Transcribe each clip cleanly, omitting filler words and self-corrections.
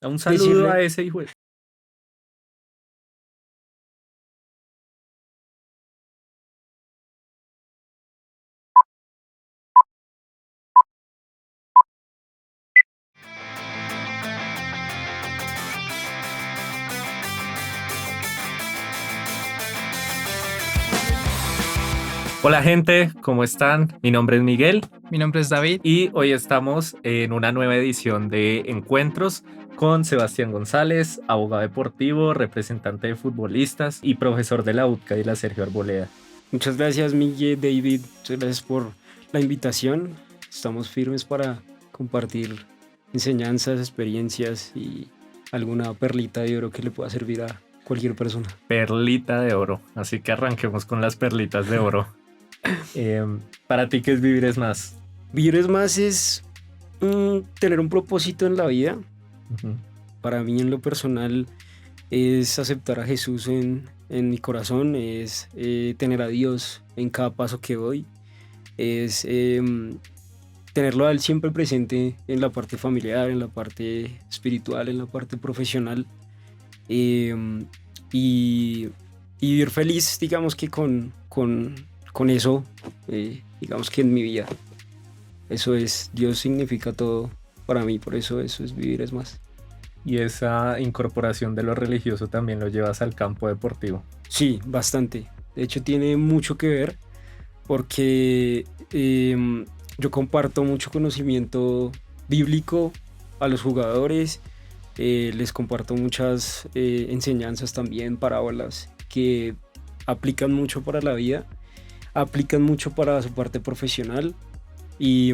Un saludo decirle, a ese hijo. Hola gente, ¿cómo están? Mi nombre es Miguel Mi nombre es David. y hoy estamos en una nueva edición de Encuentros con Sebastián González, abogado deportivo, representante de futbolistas y profesor de la UTCA y la Sergio Arboleda. muchas gracias Miguel, David, muchas gracias por la invitación. Estamos firmes para compartir enseñanzas, experiencias y alguna perlita de oro que le pueda servir a cualquier persona. Perlita de oro, así que arranquemos con las perlitas de oro. Para ti, ¿qué es vivir es más? Vivir es más es tener un propósito en la vida. Ujú. Para mí en lo personal es aceptar a Jesús en mi corazón, es tener a Dios en cada paso que doy, es tenerlo a Él siempre presente en la parte familiar, en la parte espiritual, en la parte profesional, em, y, y vivir feliz, digamos que con eso, digamos que en mi vida. Eso es, Dios significa todo para mí, por eso es vivir es más. Y esa incorporación de lo religioso también lo llevas al campo deportivo. Sí, bastante. De hecho, tiene mucho que ver porque yo comparto mucho conocimiento bíblico a los jugadores, les comparto muchas enseñanzas también, parábolas que aplican mucho para la vida, aplican mucho para su parte profesional y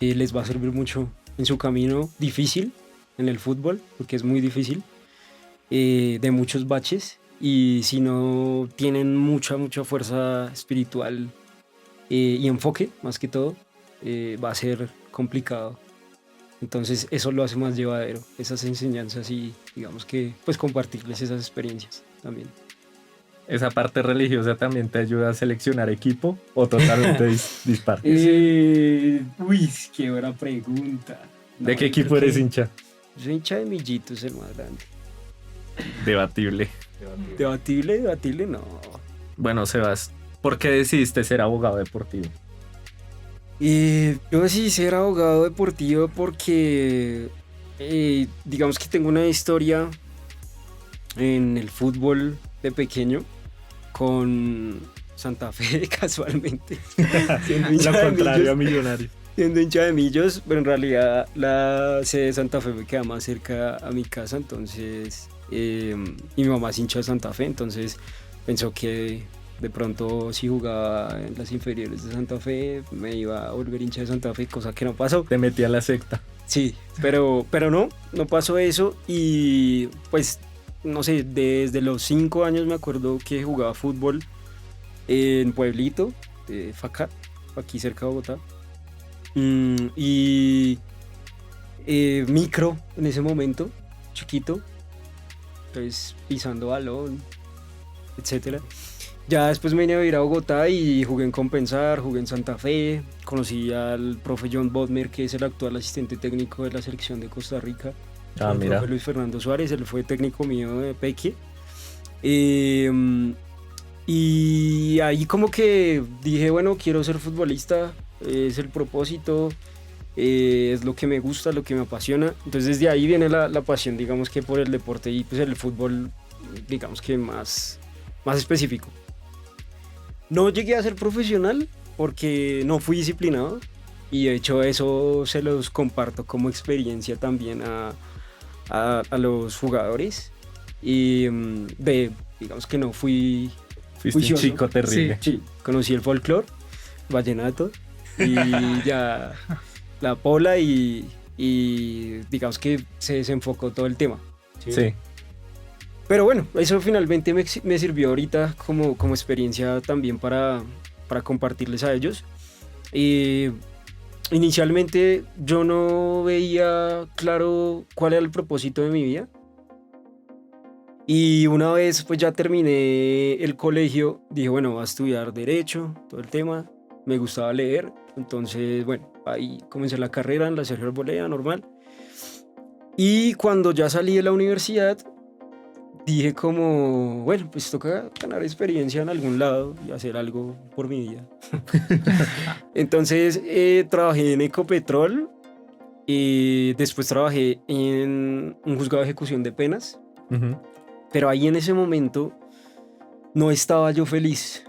les va a servir mucho en su camino difícil en el fútbol, porque es muy difícil, de muchos baches. Y si no tienen mucha fuerza espiritual y enfoque, más que todo, va a ser complicado. Entonces eso lo hace más llevadero, esas enseñanzas y digamos que pues compartirles esas experiencias también. ¿Esa parte religiosa también te ayuda a seleccionar equipo o totalmente dispar? Uy, qué buena pregunta. ¿De No, qué yo creo equipo eres que hincha? soy hincha de Millitos, el más grande. Debatible. Debatible, no. Bueno, Sebas, ¿por qué decidiste ser abogado deportivo? Yo decidí ser abogado deportivo porque digamos que tengo una historia en el fútbol de pequeño con Santa Fe casualmente. Siendo hincha Lo de contrario a Millos, Millonarios. siendo hincha de Millos, pero en realidad la sede de Santa Fe me queda más cerca a mi casa, entonces y mi mamá es hincha de Santa Fe, entonces pensó que de pronto si jugaba en las inferiores de Santa Fe me iba a volver hincha de Santa Fe, cosa que no pasó. Te metí a la secta. Sí, pero no pasó eso y pues no sé, desde los 5 años me acuerdo que jugaba fútbol en Pueblito, Facá, aquí cerca de Bogotá. Y micro en ese momento, chiquito, pues pisando balón, etcétera. Ya después me vine a vivir a Bogotá y jugué en Compensar, jugué en Santa Fe, conocí al profe John Bodmer, que es el actual asistente técnico de la selección de Costa Rica. Ah, El mira. profe Luis Fernando Suárez, él fue técnico mío de Peque. Eh, y ahí como que dije, bueno, quiero ser futbolista, es el propósito, es lo que me gusta, lo que me apasiona. Entonces desde ahí viene la pasión, digamos que por el deporte y pues el fútbol, digamos que más específico. No llegué a ser profesional porque no fui disciplinado y de hecho eso se los comparto como experiencia también a los jugadores y digamos que no fui Fuiste un juicioso. chico terrible. Sí, conocí el folclore, vallenato y ya la pola y digamos que se desenfocó todo el tema. Sí. Pero bueno, eso finalmente me sirvió ahorita como experiencia también para compartirles a ellos. Y inicialmente yo no veía claro cuál era el propósito de mi vida. Y una vez pues ya terminé el colegio, dije, bueno, voy a estudiar derecho, todo el tema. Me gustaba leer, entonces bueno, ahí comencé la carrera en la Sergio Arboleda, normal. Y cuando ya salí de la universidad, dije como, bueno, pues toca ganar experiencia en algún lado y hacer algo por mi vida. Entonces trabajé en Ecopetrol y después trabajé en un juzgado de ejecución de penas, pero ahí en ese momento no estaba yo feliz,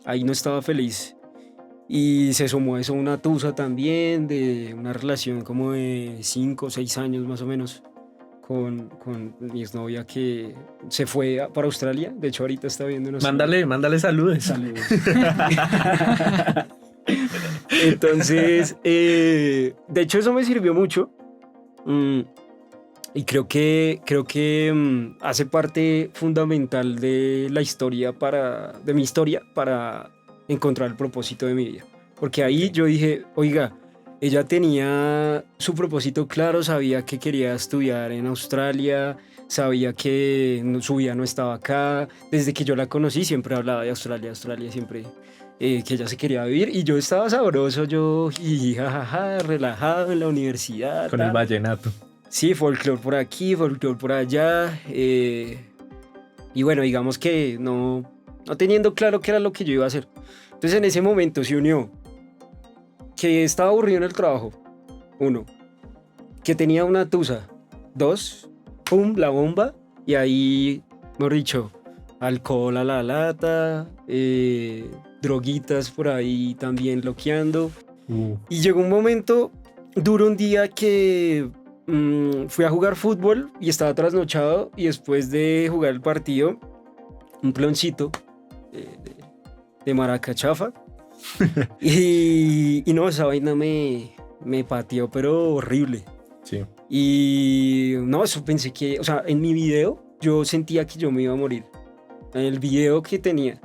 ahí no estaba feliz. Y se sumó a eso una tusa también de una relación como de 5 o 6 años más o menos con mi exnovia que se fue para Australia. De hecho, ahorita está viendo unos... Mándale saludos. Saludos. Entonces, de hecho, eso me sirvió mucho. Y creo que hace parte fundamental de la historia de mi historia para encontrar el propósito de mi vida. Porque ahí yo dije, oiga, ella tenía su propósito claro, sabía que quería estudiar en Australia, sabía que su vida no estaba acá. Desde que yo la conocí siempre hablaba de Australia siempre, que ella se quería vivir. Y yo estaba sabroso, y jajaja, relajado en la universidad. Con el vallenato. Sí, folclore por aquí, folclore por allá. Y bueno, digamos que no teniendo claro qué era lo que yo iba a hacer. Entonces en ese momento se unió que estaba aburrido en el trabajo, 1, que tenía una tusa, 2, pum, la bomba, y ahí, mejor dicho, alcohol a la lata, droguitas por ahí también loqueando. Y llegó un momento, duró un día que fui a jugar fútbol y estaba trasnochado, y después de jugar el partido, un ploncito de maraca chafa. y no, esa vaina me pateó, pero horrible. Sí. Y no, eso pensé que, o sea, en mi video yo sentía que yo me iba a morir. En el video que tenía.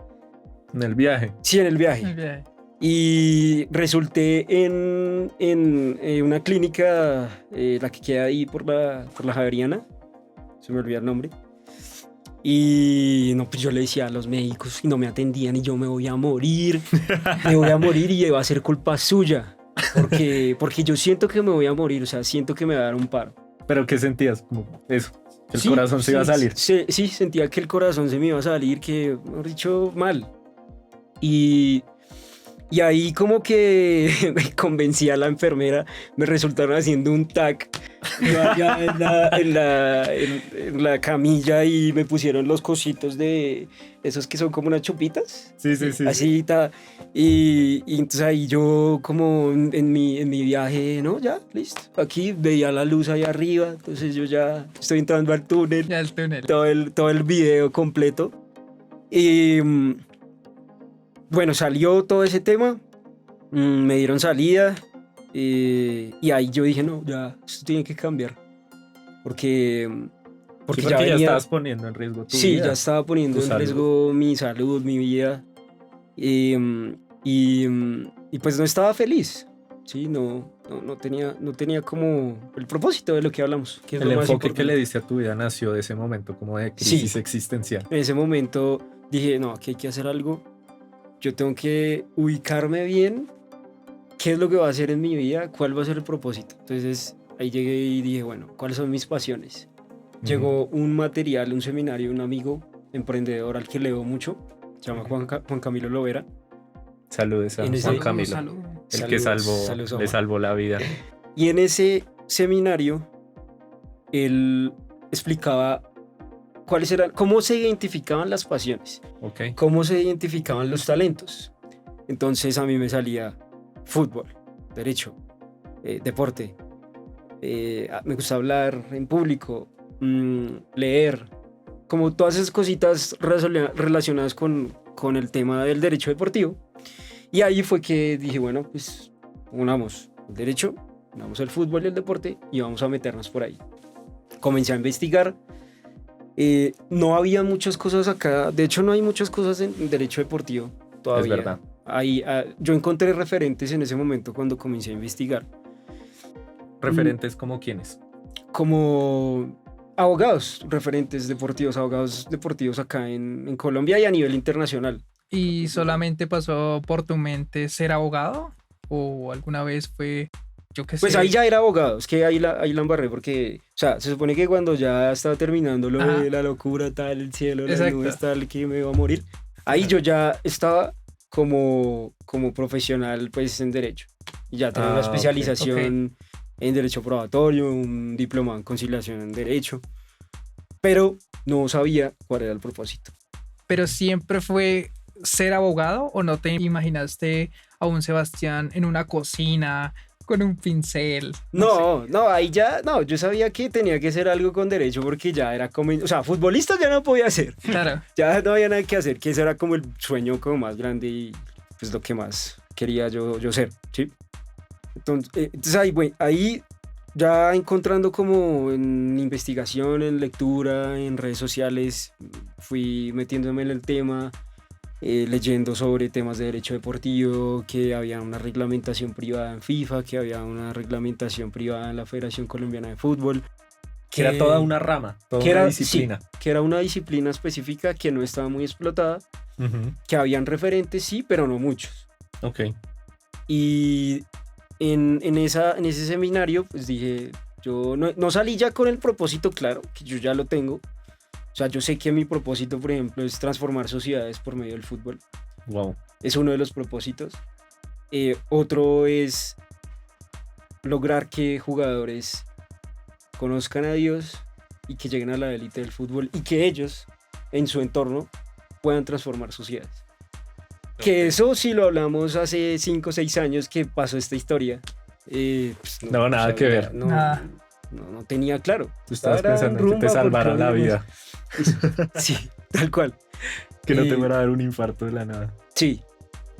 En el viaje. Sí, en el viaje. Y resulté en una clínica, la que queda ahí por la Javeriana. Se me olvidó el nombre. Y no, pues yo le decía a los médicos y no me atendían y yo me voy a morir y va a ser culpa suya. Porque yo siento que me voy a morir, o sea, siento que me va a dar un paro. ¿Pero qué sentías? Como eso, que el corazón se iba a salir. Sí, sentía que el corazón se me iba a salir, que, mejor dicho, mal. Y ahí como que me convencí a la enfermera, me resultaron haciendo un TAC ya en la camilla y me pusieron los cositos de esos que son como unas chupitas. Sí. Así está. Y entonces ahí yo como en mi viaje, no, ya, listo. Aquí veía la luz ahí arriba, entonces yo ya estoy entrando al túnel. Ya el túnel. Todo el video completo. Y bueno, salió todo ese tema, me dieron salida y ahí yo dije, no, ya, esto tiene que cambiar. Porque ya estabas poniendo en riesgo tu vida. Sí, ya estaba poniendo en riesgo mi salud, mi vida. Y pues no estaba feliz. Sí, no tenía como el propósito de lo que hablamos. Que es el lo más enfoque importante. que le diste a tu vida nació de ese momento como de crisis existencial. En ese momento dije, no, aquí hay que hacer algo. Yo tengo que ubicarme bien. ¿Qué es lo que va a hacer en mi vida? ¿Cuál va a ser el propósito? Entonces ahí llegué y dije, bueno, ¿cuáles son mis pasiones? Llegó un material, un seminario, un amigo emprendedor al que leo mucho. Se llama Juan Camilo Lovera. Saludos a Juan Camilo. El que le salvó la vida. Y en ese seminario, él explicaba cómo se identificaban las pasiones, cómo se identificaban los talentos. Entonces a mí me salía fútbol, derecho, deporte, me gusta hablar en público, leer, como todas esas cositas relacionadas con el tema del derecho deportivo. Y ahí fue que dije, bueno, pues unamos el derecho, unamos el fútbol y el deporte y vamos a meternos por ahí. Comencé a investigar. No había muchas cosas acá, de hecho no hay muchas cosas en derecho deportivo todavía. Es verdad. Ahí, yo encontré referentes en ese momento cuando comencé a investigar. ¿Referentes como quiénes? Como abogados, referentes deportivos, abogados deportivos acá en Colombia y a nivel internacional. ¿Y solamente pasó por tu mente ser abogado? ¿O alguna vez fue yo qué sé. Pues ahí ya era abogado, es que ahí la embarré porque, o sea, se supone que cuando ya estaba terminando lo Ajá. de la locura, tal, el cielo, las Exacto. nubes, tal, que me iba a morir, ahí yo ya estaba como profesional, pues, en Derecho. Y ya tenía una Ah, ok. especialización en Derecho Probatorio, un diploma en Conciliación en Derecho, pero no sabía cuál era el propósito. Pero siempre fue ser abogado o no te imaginaste a un Sebastián en una cocina con un pincel. No sé. No, ahí ya, no, yo sabía que tenía que ser algo con derecho porque ya era como, o sea, futbolista ya no podía ser, Claro. ya no había nada que hacer, que ese era como el sueño como más grande y pues lo que más quería yo ser, ¿sí? Entonces ahí, bueno, ahí ya encontrando como en investigación, en lectura, en redes sociales, fui metiéndome en el tema, leyendo sobre temas de derecho deportivo, que había una reglamentación privada en FIFA, que había una reglamentación privada en la Federación Colombiana de Fútbol. Que era toda una rama, toda que una era, disciplina. sí, que era una disciplina específica que no estaba muy explotada, Ujú. que habían referentes, sí, pero no muchos. Ok. Y en ese seminario, pues dije, yo no salí ya con el propósito claro, que yo ya lo tengo. O sea, yo sé que mi propósito, por ejemplo, es transformar sociedades por medio del fútbol. Wow. Es uno de los propósitos. Otro es lograr que jugadores conozcan a Dios y que lleguen a la élite del fútbol y que ellos, en su entorno, puedan transformar sociedades. Que eso, si lo hablamos hace 5 o 6 años que pasó esta historia, pues No, nada que ver. Nada. No tenía claro. Tú estabas Estaba pensando en que te rumba salvara porque la habíamos- vida, Sí, tal cual. que no te Y- fuera a dar un infarto de la nada. Sí.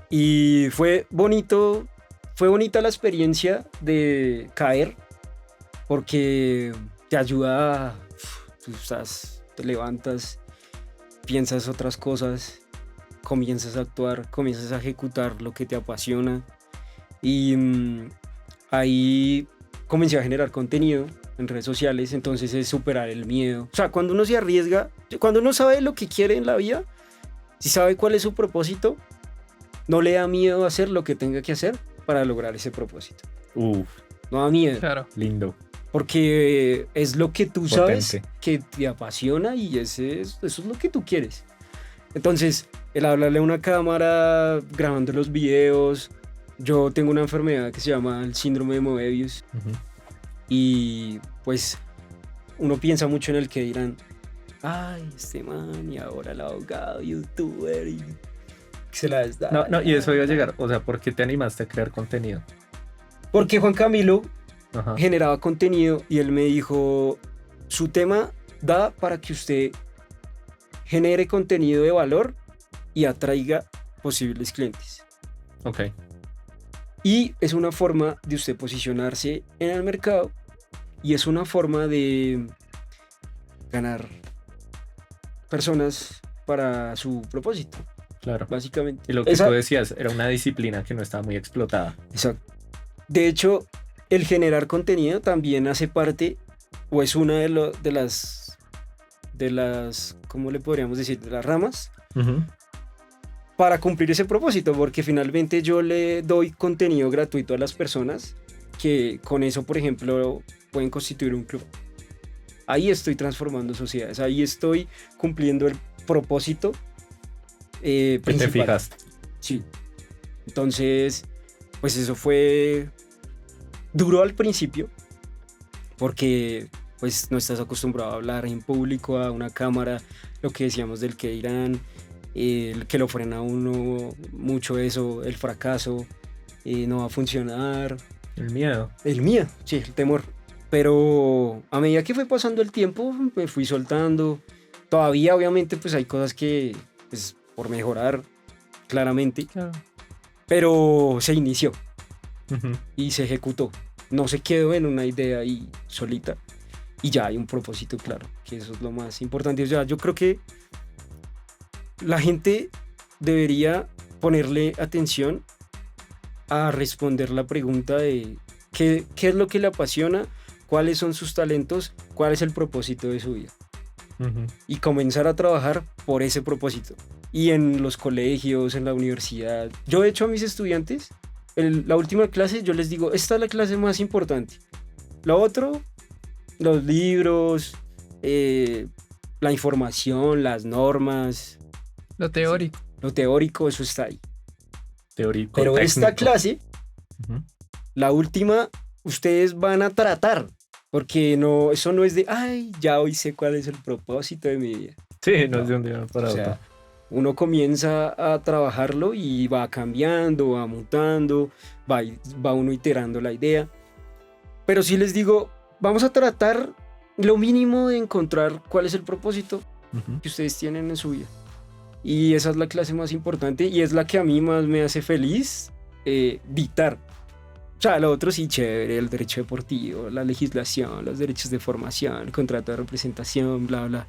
Y fue bonita la experiencia de caer, porque te ayuda, tú te levantas, piensas otras cosas, comienzas a actuar, comienzas a ejecutar lo que te apasiona. Y ahí comencé a generar contenido en redes sociales, entonces es superar el miedo. O sea, cuando uno se arriesga, cuando uno sabe lo que quiere en la vida, si sabe cuál es su propósito, no le da miedo hacer lo que tenga que hacer para lograr ese propósito. Uf, No da miedo, Claro. lindo. porque es lo que tú sabes Potente. que te apasiona y eso es lo que tú quieres. Entonces, el hablarle a una cámara, grabando los videos. Yo tengo una enfermedad que se llama el síndrome de Moebius Ujú. y pues uno piensa mucho en el que dirán, ay, este man y ahora el abogado, youtuber y se la da. No, y eso iba a llegar. O sea, ¿por qué te animaste a crear contenido? Porque Juan Camilo Ajá. generaba contenido y él me dijo, su tema da para que usted genere contenido de valor y atraiga posibles clientes. Ok. Y es una forma de usted posicionarse en el mercado y es una forma de ganar personas para su propósito, Claro. básicamente. Y lo que tú decías, era una disciplina que no estaba muy explotada. Exacto. De hecho, el generar contenido también hace parte, o es una de las, ¿cómo le podríamos decir? De las ramas Ujú. para cumplir ese propósito, porque finalmente yo le doy contenido gratuito a las personas que con eso, por ejemplo, pueden constituir un club. Ahí estoy transformando sociedades, ahí estoy cumpliendo el propósito Que te principal. fijaste. Sí. Entonces, pues eso fue duro al principio, porque pues no estás acostumbrado a hablar en público, a una cámara, lo que decíamos del que dirán, el que lo frena a uno mucho eso, el fracaso, no va a funcionar, El miedo. el miedo, sí, el temor. Pero a medida que fue pasando el tiempo, me fui soltando. Todavía, obviamente, pues hay cosas que, pues, por mejorar, claramente, Claro. pero se inició Ujú. y se ejecutó. No se quedó en una idea ahí solita y ya hay un propósito claro, que eso es lo más importante. O sea, yo creo que la gente debería ponerle atención a responder la pregunta de qué es lo que le apasiona, cuáles son sus talentos, cuál es el propósito de su vida Ujú. y comenzar a trabajar por ese propósito. Y en los colegios, en la universidad, yo he hecho a mis estudiantes la última clase yo les digo, esta es la clase más importante. Lo otro, los libros, la información, las normas. Lo teórico. Lo teórico, eso está ahí. Teórico. Pero técnico. esta clase, Ujú. la última, ustedes van a tratar. Porque no, eso no es de, ay, ya hoy sé cuál es el propósito de mi vida. Sí, no es de un día para O otro. sea, uno comienza a trabajarlo y va cambiando, va mutando, va uno iterando la idea. Pero sí les digo, vamos a tratar lo mínimo de encontrar cuál es el propósito Ujú. que ustedes tienen en su vida. Y esa es la clase más importante y es la que a mí más me hace feliz dictar. O sea, lo otro sí, chévere, el derecho deportivo, la legislación, los derechos de formación, el contrato de representación, bla, bla.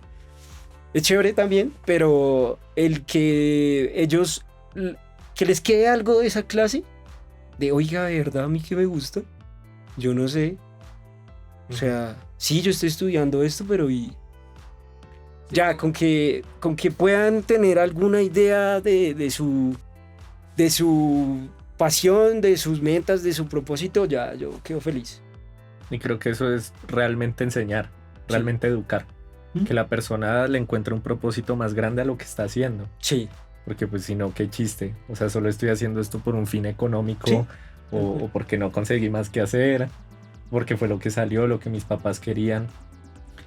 Es chévere también, pero el que ellos, que les quede algo de esa clase, de oiga, de verdad, a mí que me gusta, yo no sé. O sea, sí, yo estoy estudiando esto, pero y ya, con que puedan tener alguna idea de su pasión, de sus metas, de su propósito, ya yo quedo feliz. Y creo que eso es realmente enseñar, realmente educar. Que la persona le encuentre un propósito más grande a lo que está haciendo. Sí. Porque pues si no, qué chiste. O sea, solo estoy haciendo esto por un fin económico, Sí. o porque no conseguí más que hacer, porque fue lo que salió, lo que mis papás querían.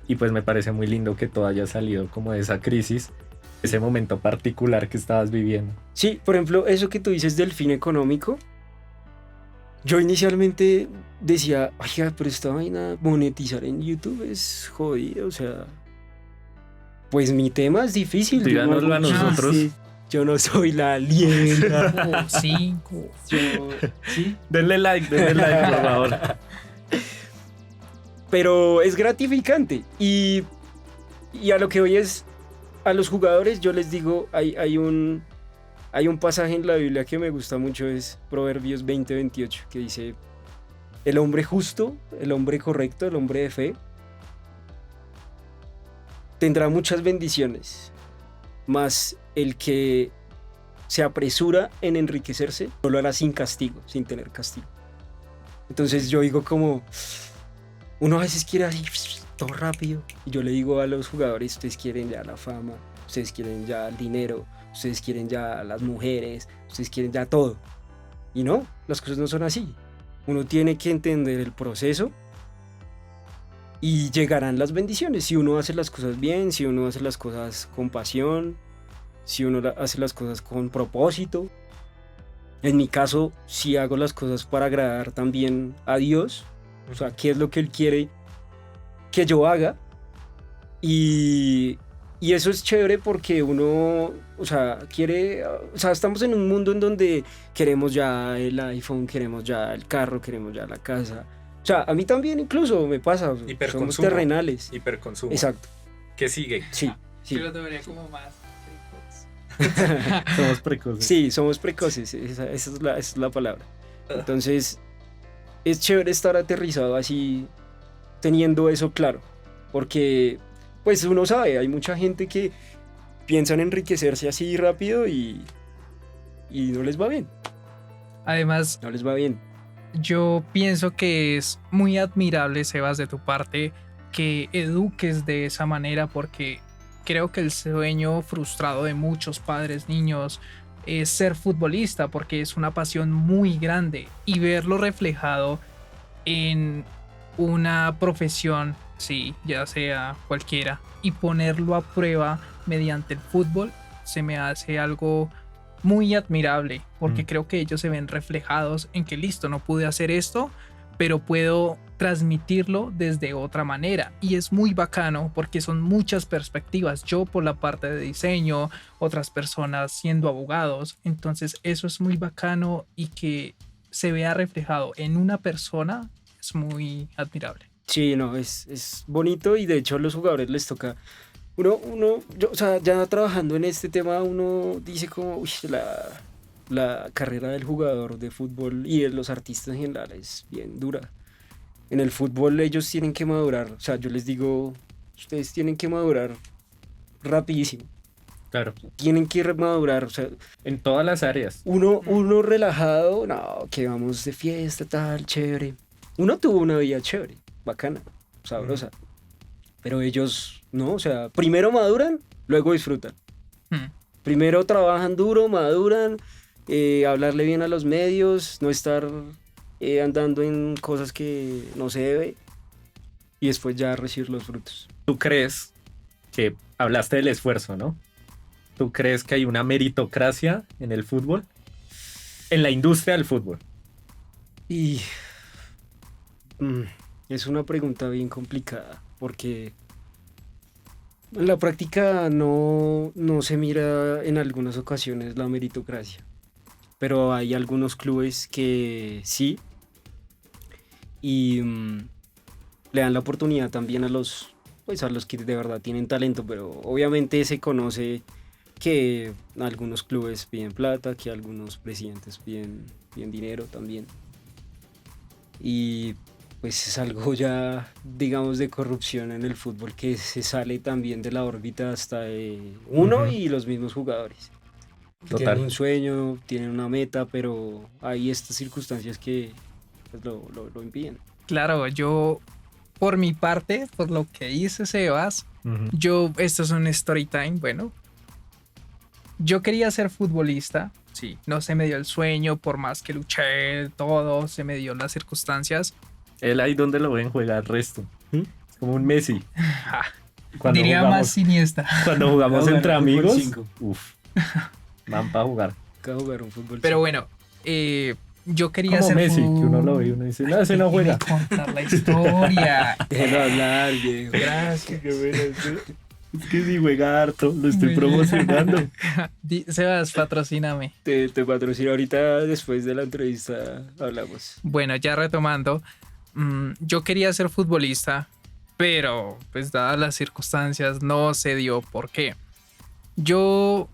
Y pues me parece muy lindo que todo haya salido como de esa crisis, ese momento particular que estabas viviendo. Sí, por ejemplo, eso que tú dices del fin económico, yo inicialmente decía, oiga, pero esta vaina, monetizar en YouTube es jodido, o sea, pues mi tema es difícil. Díganoslo a nosotros. Sí, yo no soy la lienda. 5. ¿Sí? Denle like, por favor. Pero es gratificante y a lo que hoy es, a los jugadores yo les digo, hay un pasaje en la Biblia que me gusta mucho, es Proverbios 20:28, que dice, el hombre justo, el hombre correcto, el hombre de fe, tendrá muchas bendiciones, mas el que se apresura en enriquecerse, no lo hará sin castigo, sin tener castigo. Entonces yo digo como, uno a veces quiere así, todo rápido, y yo le digo a los jugadores, ustedes quieren ya la fama, ustedes quieren ya el dinero, ustedes quieren ya las mujeres, ustedes quieren ya todo. Y no, las cosas no son así. Uno tiene que entender el proceso y llegarán las bendiciones. Si uno hace las cosas bien, si uno hace las cosas con pasión, si uno hace las cosas con propósito. En mi caso, si hago las cosas para agradar también a Dios, o sea, qué es lo que Él quiere que yo haga. Y eso es chévere porque uno, o sea, estamos en un mundo en donde queremos ya el iPhone, queremos ya el carro, queremos ya la casa. O sea, a mí también incluso me pasa, somos terrenales. Hiperconsumo. Exacto. ¿Qué sigue? Sí, sí. Yo lo tomaría como más. Somos precoces. Sí, somos precoces, esa es la palabra. Entonces, es chévere estar aterrizado así, teniendo eso claro, porque pues uno sabe, hay mucha gente que piensa en enriquecerse así rápido y no les va bien. Además, No les va bien. yo pienso que es muy admirable, Sebas, de tu parte, que eduques de esa manera, porque creo que el sueño frustrado de muchos padres, niños, es ser futbolista, porque es una pasión muy grande, y verlo reflejado en una profesión, sí, ya sea cualquiera, y ponerlo a prueba mediante el fútbol, se me hace algo muy admirable, porque creo que ellos se ven reflejados en que listo, no pude hacer esto, pero puedo transmitirlo desde otra manera, y es muy bacano porque son muchas perspectivas, yo por la parte de diseño, otras personas siendo abogados, entonces eso es muy bacano, y que se vea reflejado en una persona es muy admirable. Sí, no, es bonito y de hecho a los jugadores les toca. O sea, ya trabajando en este tema, uno dice como, uy, la carrera del jugador de fútbol y de los artistas en general es bien dura. En el fútbol ellos tienen que madurar, o sea, yo les digo, ustedes tienen que madurar rapidísimo. Claro, Tienen que madurar, o sea, en todas las áreas. uno relajado, no, que vamos de fiesta, tal, chévere. Uno tuvo una vida chévere, bacana, sabrosa. Pero ellos, no, o sea, primero maduran, luego disfrutan. Mm. Primero trabajan duro, maduran, hablarle bien a los medios, no estar andando en cosas que no se debe y después ya recibir los frutos. ¿Tú crees que hablaste del esfuerzo, ¿no? ¿Tú crees que hay una meritocracia en el fútbol? En la industria del fútbol. Y es una pregunta bien complicada porque en la práctica no se mira en algunas ocasiones la meritocracia, pero hay algunos clubes que sí y le dan la oportunidad también a los que de verdad tienen talento, pero obviamente se conoce que algunos clubes piden plata, que algunos presidentes piden dinero también. Y pues es algo ya, digamos, de corrupción en el fútbol que se sale también de la órbita hasta de uno Ujú. y los mismos jugadores. Que Total. tienen un sueño, tienen una meta, pero hay estas circunstancias que pues, lo impiden. Claro, yo, por mi parte, por lo que hice Sebas, Ujú. esto es un story time, bueno, yo quería ser futbolista, sí, no se me dio el sueño, por más que luché, todo, se me dio las circunstancias. Él ahí donde lo ven juega el resto. ¿Mm? Es como un Messi. Ja, Cuando diría jugamos, más siniestra. cuando jugamos Jugar entre fútbol amigos, 5. uff, van para jugar. Acaba de jugar un fútbol. Pero cinco. bueno, yo quería Como ser Messi, que uno lo ve y uno dice, no, ese no juega. contar la historia. Déjelo hablar, viejo. Gracias. Es que si juega harto, lo estoy Muy bien. promocionando. Sebas, patrocíname. Te patrocino ahorita, después de la entrevista hablamos. Bueno, ya retomando, yo quería ser futbolista, pero pues dadas las circunstancias no se dio. ¿Por qué? Yo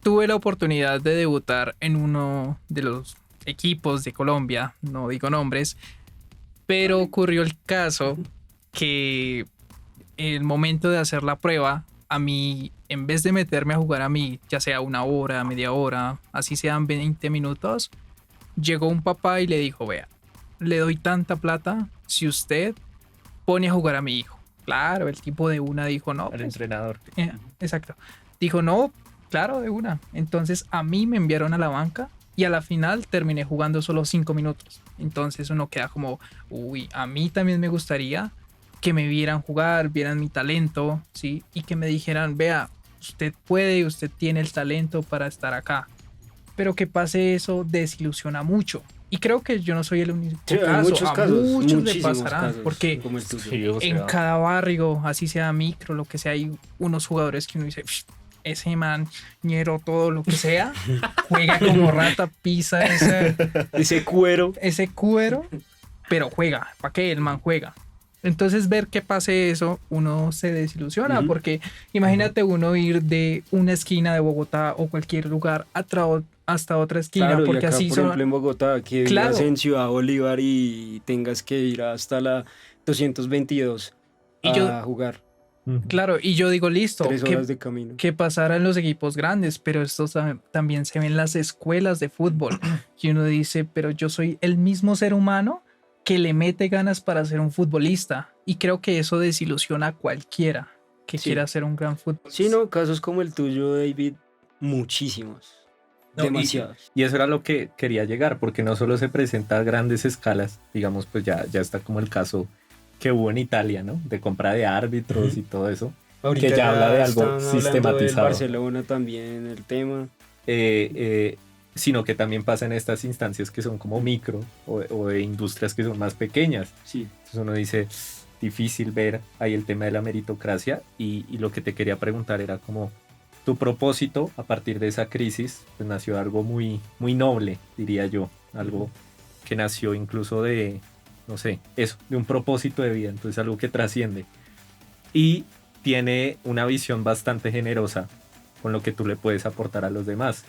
tuve la oportunidad de debutar en uno de los equipos de Colombia, no digo nombres, pero ocurrió el caso que el momento de hacer la prueba, a mí, en vez de meterme a jugar a mí, ya sea una hora, media hora, así sean 20 minutos, llegó un papá y le dijo, vea, le doy tanta plata si usted pone a jugar a mi hijo. Claro, el tipo de una dijo, no, Al pues, entrenador. exacto. Dijo, no, claro, de una. Entonces a mí me enviaron a la banca y a la final terminé jugando solo 5 minutos. Entonces uno queda como, uy, a mí también me gustaría que me vieran jugar, vieran mi talento, ¿sí? Y que me dijeran, vea, usted puede, usted tiene el talento para estar acá. Pero que pase eso desilusiona mucho. Y creo que yo no soy el único Sí, hay caso. muchos A casos, muchos le muchísimos pasará. casos, Porque como el tuyo. Sí, o en sea, cada barrio, así sea micro, lo que sea, hay unos jugadores que uno dice, ese man, ñero, todo lo que sea, juega como rata, pisa Ese cuero. ese cuero, pero juega. ¿Para qué? El man juega. Entonces ver que pase eso, uno se desilusiona, Ujú. porque imagínate uno ir de una esquina de Bogotá o cualquier lugar hasta otra esquina, Claro, y porque acá, así por son... ejemplo, en Bogotá, que Claro. vivas en Ciudad Bolívar y tengas que ir hasta la 222 Y yo- a jugar. ujú. Claro, y yo digo, listo, 3 que horas de camino. pasara en los equipos grandes, pero esto también se ve en las escuelas de fútbol. Y uno dice, pero yo soy el mismo ser humano que le mete ganas para ser un futbolista. Y creo que eso desilusiona a cualquiera que Sí. quiera ser un gran futbolista. Sí, no, casos como el tuyo, David, muchísimos. No, Demasiados. Y eso era lo que quería llegar, porque no solo se presenta a grandes escalas, digamos, pues ya está como el caso que hubo en Italia, ¿no? De compra de árbitros y todo eso. Ahorita que ya habla de algo están hablando del sistematizado. Barcelona también, el tema. Sino que también pasa en estas instancias que son como micro o de industrias que son más pequeñas. Sí. Entonces uno dice, difícil ver ahí el tema de la meritocracia y lo que te quería preguntar era como tu propósito a partir de esa crisis, pues nació algo muy, muy noble, diría yo, algo que nació incluso de, no sé, eso, de un propósito de vida, entonces algo que trasciende y tiene una visión bastante generosa con lo que tú le puedes aportar a los demás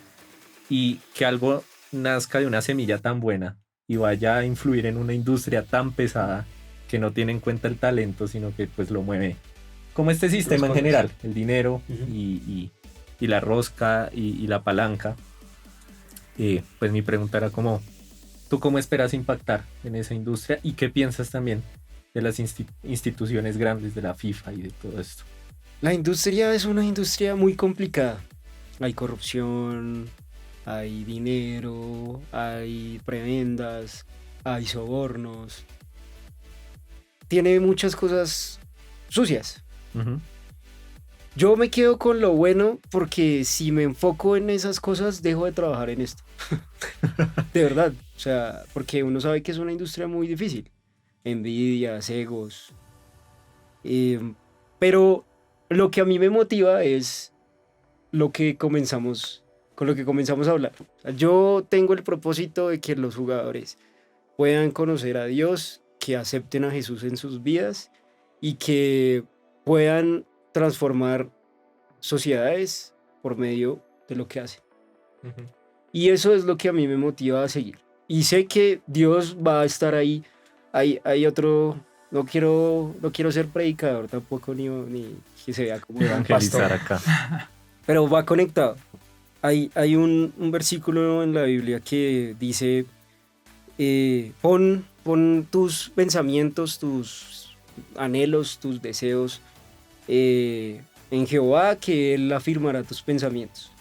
y que algo nazca de una semilla tan buena y vaya a influir en una industria tan pesada que no tiene en cuenta el talento, sino que pues lo mueve como este sistema en cosas. general, el dinero Ujú. y y la rosca y la palanca. Pues mi pregunta era como, ¿tú cómo esperas impactar en esa industria? ¿Y qué piensas también de las instituciones grandes de la FIFA y de todo esto? La industria es una industria muy complicada. Hay corrupción, hay dinero, hay prebendas, hay sobornos. Tiene muchas cosas sucias. Uh-huh. Yo me quedo con lo bueno porque si me enfoco en esas cosas, dejo de trabajar en esto. De verdad. O sea, porque uno sabe que es una industria muy difícil. Envidias, egos. Pero lo que a mí me motiva es lo que comenzamos, con lo que comenzamos a hablar. O sea, yo tengo el propósito de que los jugadores puedan conocer a Dios, que acepten a Jesús en sus vidas y que puedan transformar sociedades por medio de lo que hacen. Uh-huh. Y eso es lo que a mí me motiva a seguir. Y sé que Dios va a estar ahí. Hay otro... No quiero ser predicador tampoco, ni que se vea como un pastor. Evangelizar acá. Pero va conectado. Hay un versículo en la Biblia que dice, pon tus pensamientos, tus anhelos, tus deseos en Jehová, que Él afirmará tus pensamientos.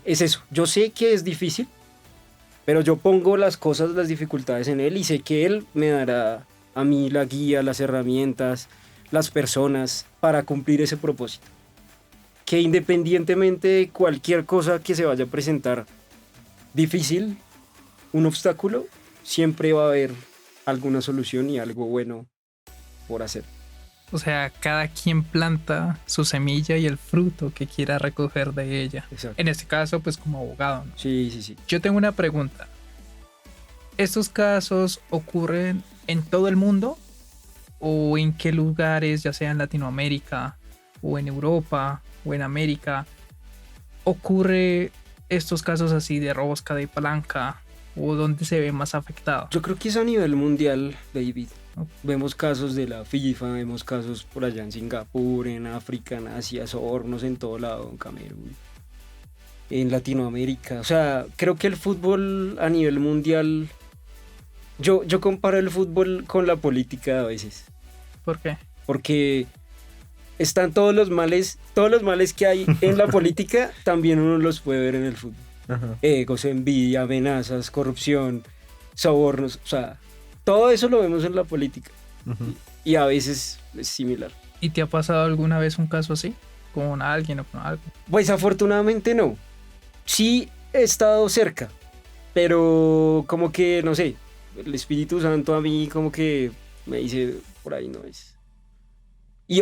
Es eso. Yo sé que es difícil, pero yo pongo las cosas, las dificultades en Él y sé que Él me dará a mí la guía, las herramientas, las personas para cumplir ese propósito. Que independientemente de cualquier cosa que se vaya a presentar difícil, un obstáculo, siempre va a haber alguna solución y algo bueno por hacer. O sea, cada quien planta su semilla y el fruto que quiera recoger de ella. Exacto. En este caso, pues como abogado, ¿no? Sí. Yo tengo una pregunta. ¿Estos casos ocurren en todo el mundo? ¿O en qué lugares, ya sea en Latinoamérica, o en Europa, o en América, ocurre estos casos así de rosca, de palanca, o dónde se ve más afectado? Yo creo que es a nivel mundial, David. Ok. Vemos casos de la FIFA, vemos casos por allá en Singapur, en África, en Asia, sobornos en todo lado, en Camerún, en Latinoamérica. O sea, creo que el fútbol a nivel mundial... Yo comparo el fútbol con la política a veces. ¿Por qué? Porque están todos los males que hay en la política, también uno los puede ver en el fútbol. Uh-huh. Egos, envidia, amenazas, corrupción, sobornos, o sea, todo eso lo vemos en la política. Uh-huh. Y a veces es similar. ¿Y te ha pasado alguna vez un caso así? ¿Con alguien o con algo? Pues afortunadamente no. Sí he estado cerca, pero como que, no sé, el Espíritu Santo a mí como que me dice, por ahí no es.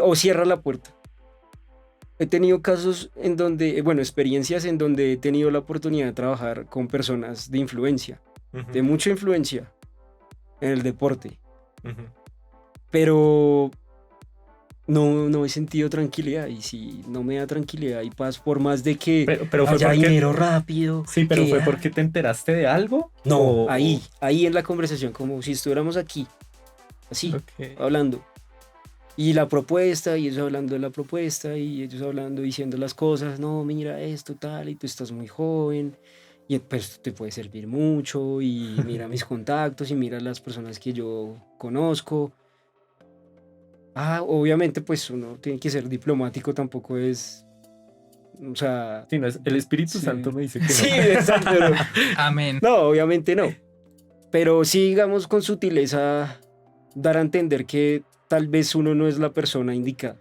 O cierra la puerta. He tenido casos en donde, experiencias en donde he tenido la oportunidad de trabajar con personas de influencia, Uh-huh. de mucha influencia en el deporte, Uh-huh. pero no he sentido tranquilidad. Y si no me da tranquilidad y paz, por más de que Pero fue haya porque... dinero rápido. Sí, pero que- ¿fue porque te enteraste de algo? No, O- ahí en la conversación, como si estuviéramos aquí, así, Ok. hablando. Y la propuesta, y ellos hablando de la propuesta, y ellos hablando, diciendo las cosas, no, mira esto, tal, y tú estás muy joven, y pues te puede servir mucho, y mira mis contactos, y mira las personas que yo conozco. Obviamente, pues uno tiene que ser diplomático, tampoco es, o sea... Sí, no, el Espíritu Sí. Santo me dice que no. Sí, exacto. Amén. No, obviamente no. Pero sí, digamos, con sutileza, dar a entender que tal vez uno no es la persona indicada.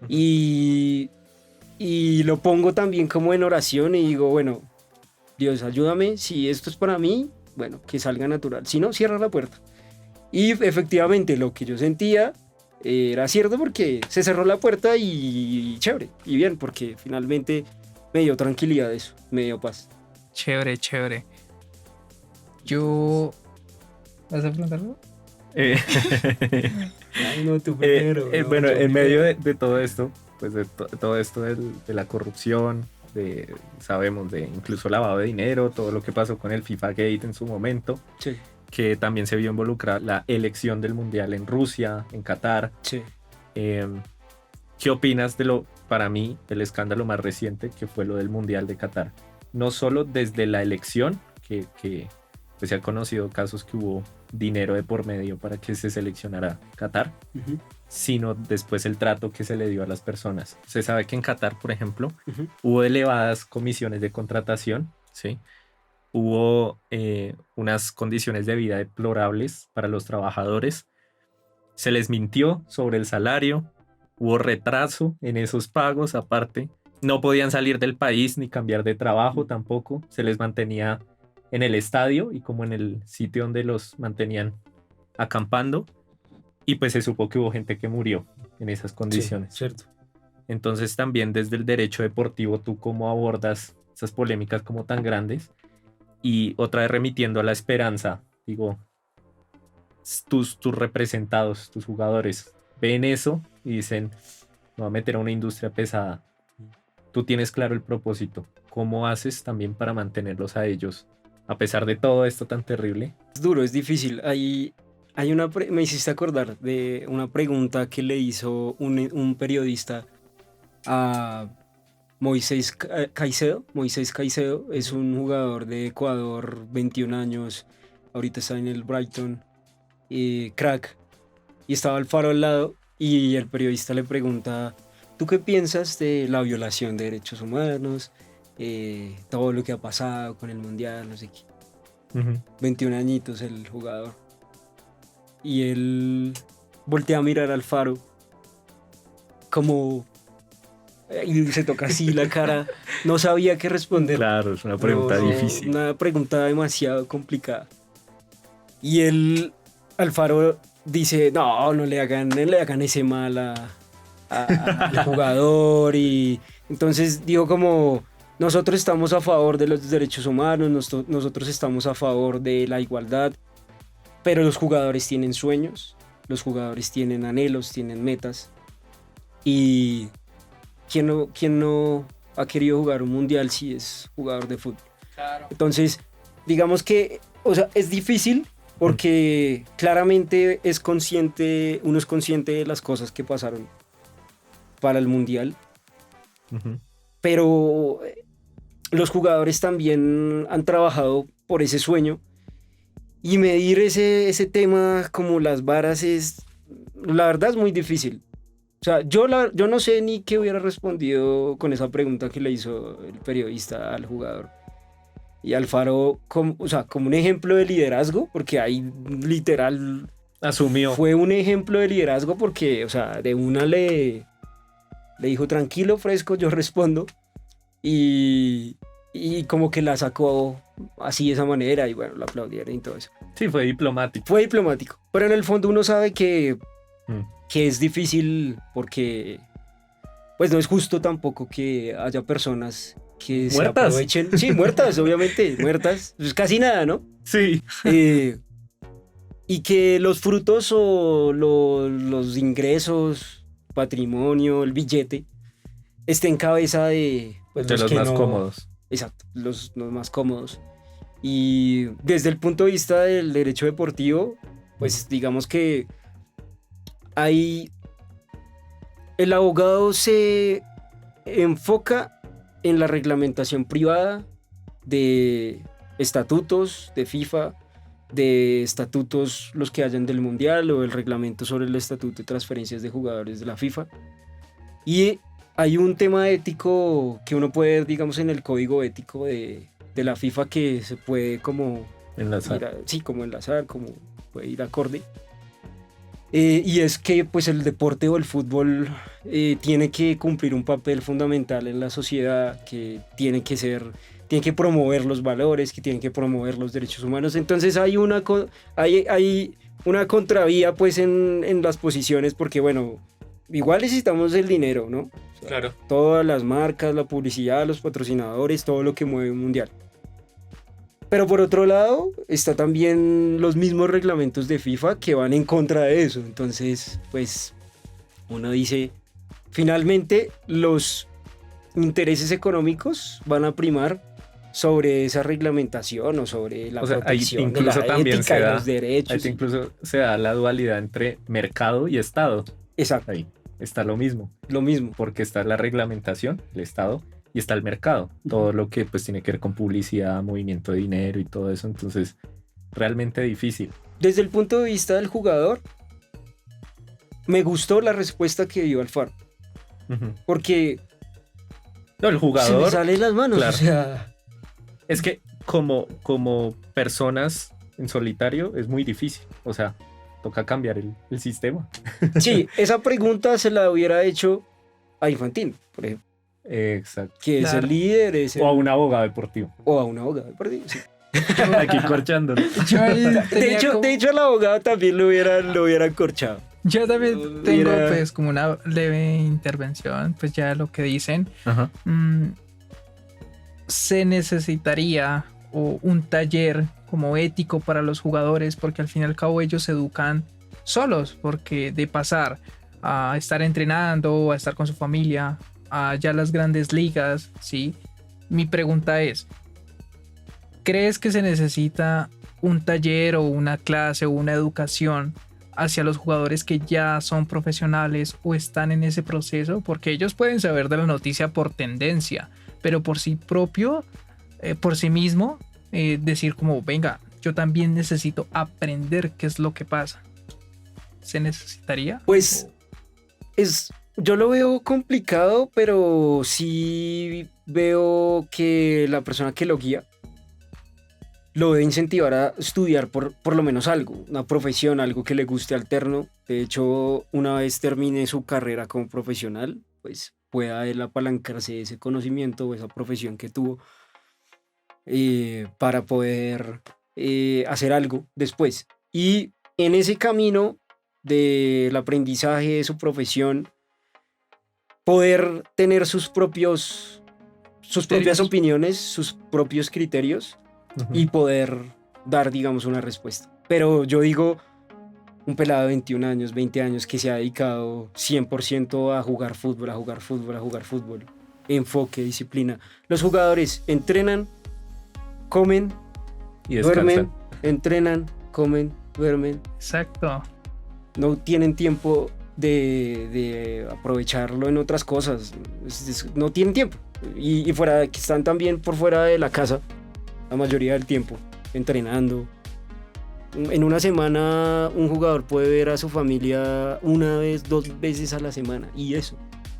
Y lo pongo también como en oración y digo, bueno, Dios, ayúdame, si esto es para mí, bueno, que salga natural. Si no, cierra la puerta. Y efectivamente lo que yo sentía era cierto porque se cerró la puerta y chévere, y bien, porque finalmente me dio tranquilidad eso, me dio paz. Chévere, chévere. Yo... ¿Vas a preguntar algo? Ay, no, tú primero. No, Bueno, yo en medio primero. de todo esto, pues de todo esto de la corrupción, sabemos de incluso lavado de dinero, todo lo que pasó con el FIFA Gate en su momento, Sí, que también se vio involucrada la elección del Mundial en Rusia, en Qatar. sí. ¿Qué opinas de lo para mí el escándalo más reciente, que fue lo del Mundial de Qatar. No solo desde la elección, que pues se ha conocido casos que hubo dinero de por medio para que se seleccionara Qatar, sino después el trato que se le dio a las personas. Se sabe que en Qatar, por ejemplo, hubo elevadas comisiones de contratación, ¿sí? Hubo unas condiciones de vida deplorables para los trabajadores. Se les mintió sobre el salario. Hubo retraso en esos pagos aparte. No podían salir del país ni cambiar de trabajo tampoco. Se les mantenía en el estadio y como en el sitio donde los mantenían acampando. Y pues se supo que hubo gente que murió en esas condiciones. Sí, cierto. Entonces también desde el derecho deportivo, ¿tú cómo abordas esas polémicas como tan grandes? Y otra vez remitiendo a la esperanza, digo, tus representados, tus jugadores, ven eso y dicen, me voy a meter a una industria pesada. Tú tienes claro el propósito. ¿Cómo haces también para mantenerlos a ellos? A pesar de todo esto tan terrible. Es duro, es difícil. Me hiciste acordar de una pregunta que le hizo un periodista a Moisés Caicedo. Moisés Caicedo es un jugador de Ecuador, 21 años, ahorita está en el Brighton, crack. Y estaba Alfaro al lado y el periodista le pregunta, ¿tú qué piensas de la violación de derechos humanos? Todo lo que ha pasado con el Mundial, no sé qué. 21 añitos el jugador. Y él voltea a mirar al Alfaro como... Y se toca así la cara. No sabía qué responder. Claro, es una pregunta difícil. Una pregunta demasiado complicada. Y el Alfaro dice, no le hagan ese mal al jugador. Y entonces digo como, nosotros estamos a favor de los derechos humanos, nosotros estamos a favor de la igualdad, pero los jugadores tienen sueños, los jugadores tienen anhelos, tienen metas. Y ¿quién no ha querido jugar un mundial si es jugador de fútbol? Claro. Entonces, digamos que, o sea, es difícil porque claramente uno es consciente de las cosas que pasaron para el mundial, pero los jugadores también han trabajado por ese sueño y medir ese tema como las varas la verdad es muy difícil. O sea, yo no sé ni qué hubiera respondido con esa pregunta que le hizo el periodista al jugador. Y Alfaro, como un ejemplo de liderazgo, porque ahí literal asumió. Fue un ejemplo de liderazgo porque, o sea, de una le dijo, tranquilo, fresco, yo respondo. Y como que la sacó así de esa manera y bueno, la aplaudieron y todo eso. Sí, fue diplomático. Fue diplomático. Pero en el fondo uno sabe que es difícil porque pues no es justo tampoco que haya personas que se aprovechen. Sí, muertas, obviamente, muertas. Pues casi nada, ¿no? Sí. Y que los frutos o los ingresos, patrimonio, el billete, esté en cabeza de los más cómodos. Exacto, los más cómodos. Y desde el punto de vista del derecho deportivo, pues digamos que el abogado se enfoca en la reglamentación privada de estatutos de FIFA, de estatutos los que hayan del Mundial o el reglamento sobre el estatuto de transferencias de jugadores de la FIFA. Y hay un tema ético que uno puede ver, digamos, en el código ético de la FIFA que se puede como enlazar. Como enlazar, como puede ir acorde. Y es que pues el deporte o el fútbol tiene que cumplir un papel fundamental en la sociedad, que tiene que promover los valores, que tiene que promover los derechos humanos. Entonces hay una contravía pues en las posiciones porque bueno, igual necesitamos el dinero, ¿no? O sea, claro. Todas las marcas, la publicidad, los patrocinadores, todo lo que mueve un mundial. Pero por otro lado, está también los mismos reglamentos de FIFA que van en contra de eso. Entonces, pues, uno dice, finalmente los intereses económicos van a primar sobre esa reglamentación o sobre la protección de la ética y los derechos. Ahí incluso se da la dualidad entre mercado y Estado. Exacto. Ahí. está lo mismo, Lo mismo. porque está la reglamentación, el Estado, y está el mercado, todo lo que pues tiene que ver con publicidad, movimiento de dinero y todo eso, entonces realmente difícil. Desde el punto de vista del jugador, me gustó la respuesta que dio Alfaro, Ujú. porque No, el se me jugador, sale de las manos, claro. o sea, es que como personas en solitario es muy difícil, o sea, toca cambiar el sistema. sí, esa pregunta se la hubiera hecho a Infantino, por ejemplo, Exacto. que es Claro. el líder, es el- O a un abogado deportivo. o a un abogado, perdí, sí. Aquí corchándolo. Yo ahí De tenía hecho, como- de hecho, al abogado también lo hubieran corchado. yo también tengo Mira. pues como una leve intervención, pues ya lo que dicen. Ajá. Se necesitaría un taller como ético para los jugadores, porque al fin y al cabo ellos se educan solos, porque de pasar a estar entrenando, a estar con su familia, a ya las grandes ligas, ¿sí? Mi pregunta es, ¿crees que se necesita un taller o una clase o una educación hacia los jugadores que ya son profesionales o están en ese proceso? Porque ellos pueden saber de la noticia por tendencia, pero por sí propio, por sí mismo, decir como, venga, yo también necesito aprender qué es lo que pasa. ¿Se necesitaría? Pues yo lo veo complicado, pero sí veo que la persona que lo guía lo debe incentivar a estudiar por lo menos algo, una profesión, algo que le guste alterno. De hecho, una vez termine su carrera como profesional, pues pueda él apalancarse de ese conocimiento o esa profesión que tuvo para poder hacer algo después. Y en ese camino del aprendizaje de su profesión, poder tener sus propias Criterios. opiniones, sus propios criterios Ujú. y poder dar, digamos, una respuesta. Pero yo digo, un pelado de 21 años, 20 años que se ha dedicado 100% a jugar fútbol, a jugar fútbol, a jugar fútbol. Enfoque, disciplina. Los jugadores entrenan, comen, Y duermen, descansan. entrenan, comen, duermen. Exacto. No tienen tiempo de aprovecharlo en otras cosas. No tienen tiempo. Y fuera de que están también por fuera de la casa la mayoría del tiempo, entrenando. En una semana un jugador puede ver a su familia una vez, 2 veces a la semana y eso.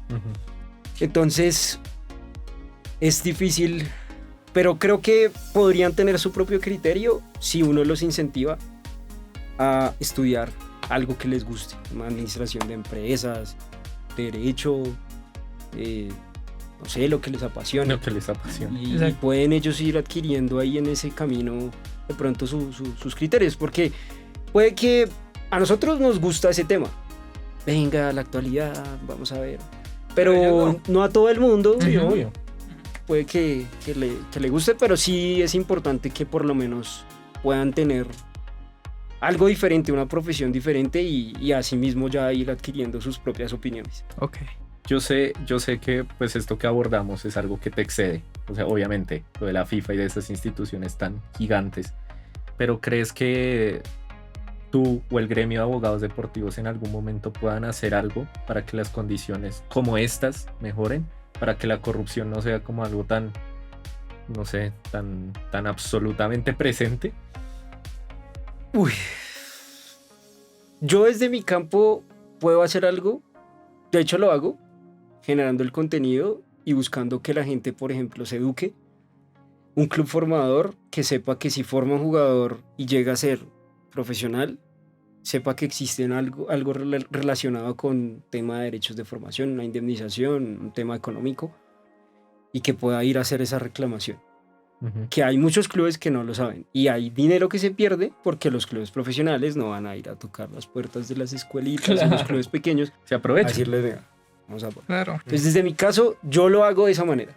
Ujú. Entonces es difícil, pero creo que podrían tener su propio criterio si uno los incentiva a estudiar algo que les guste, como administración de empresas, derecho, no sé, lo que les apasione. Lo que les apasiona. Y Exacto. pueden ellos ir adquiriendo ahí en ese camino de pronto sus criterios, porque puede que a nosotros nos gusta ese tema. Venga, la actualidad, vamos a ver. Pero ellos no a todo el mundo. Sí, Ujú. obvio. Puede que le guste, pero sí es importante que por lo menos puedan tener algo diferente, una profesión diferente y asimismo ya ir adquiriendo sus propias opiniones. Ok. Yo sé que pues esto que abordamos es algo que te excede. O sea, obviamente, lo de la FIFA y de esas instituciones tan gigantes. Pero ¿crees que tú o el gremio de abogados deportivos en algún momento puedan hacer algo para que las condiciones como estas mejoren? Para que la corrupción no sea como algo tan, no sé, tan absolutamente presente. Uy. Yo desde mi campo puedo hacer algo. De hecho lo hago, generando el contenido y buscando que la gente, por ejemplo, se eduque. Un club formador que sepa que si forma un jugador y llega a ser profesional, sepa que existe algo relacionado con tema de derechos de formación, una indemnización, un tema económico, y que pueda ir a hacer esa reclamación. Ujú. Que hay muchos clubes que no lo saben y hay dinero que se pierde porque los clubes profesionales no van a ir a tocar las puertas de las escuelitas, Claro. de los clubes pequeños, Se a aprovecha. decirles, "Venga, vamos a por-". Claro. Entonces, desde mi caso, yo lo hago de esa manera.